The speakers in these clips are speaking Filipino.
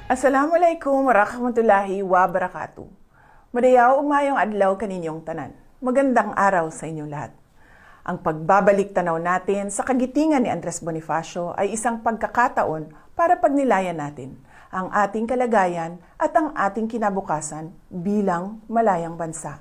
Assalamualaikum warahmatullahi wabarakatuh. Madayaw umayong adlaw kaninyong tanan. Magandang araw sa inyong lahat. Ang pagbabalik tanaw natin sa kagitingan ni Andres Bonifacio ay isang pagkakataon para pagnilayan natin ang ating kalagayan at ang ating kinabukasan bilang malayang bansa.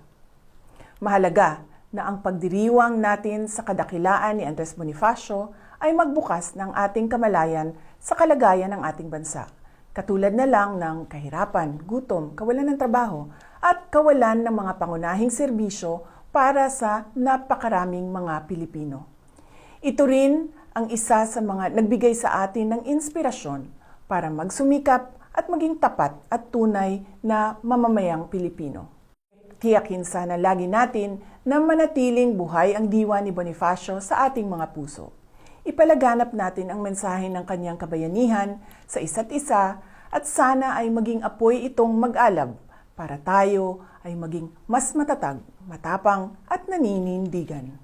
Mahalaga na ang pagdiriwang natin sa kadakilaan ni Andres Bonifacio ay magbukas ng ating kamalayan sa kalagayan ng ating bansa. Katulad na lang ng kahirapan, gutom, kawalan ng trabaho, at kawalan ng mga pangunahing serbisyo para sa napakaraming mga Pilipino. Ito rin ang isa sa mga nagbigay sa atin ng inspirasyon para magsumikap at maging tapat at tunay na mamamayang Pilipino. Tiyakin sana lagi natin na manatiling buhay ang diwa ni Bonifacio sa ating mga puso. Ipalaganap natin ang mensahe ng kanyang kabayanihan sa isa't isa at sana ay maging apoy itong mag-alab para tayo ay maging mas matatag, matapang at naninindigan.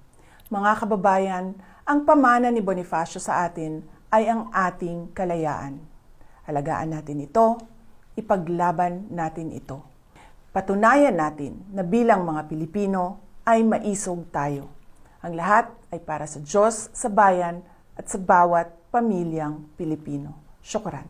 Mga kababayan, ang pamana ni Bonifacio sa atin ay ang ating kalayaan. Alagaan natin ito, ipaglaban natin ito. Patunayan natin na bilang mga Pilipino ay maisog tayo. Ang lahat ay para sa Diyos, sa bayan, at sa bawat pamilyang Pilipino. Syukran.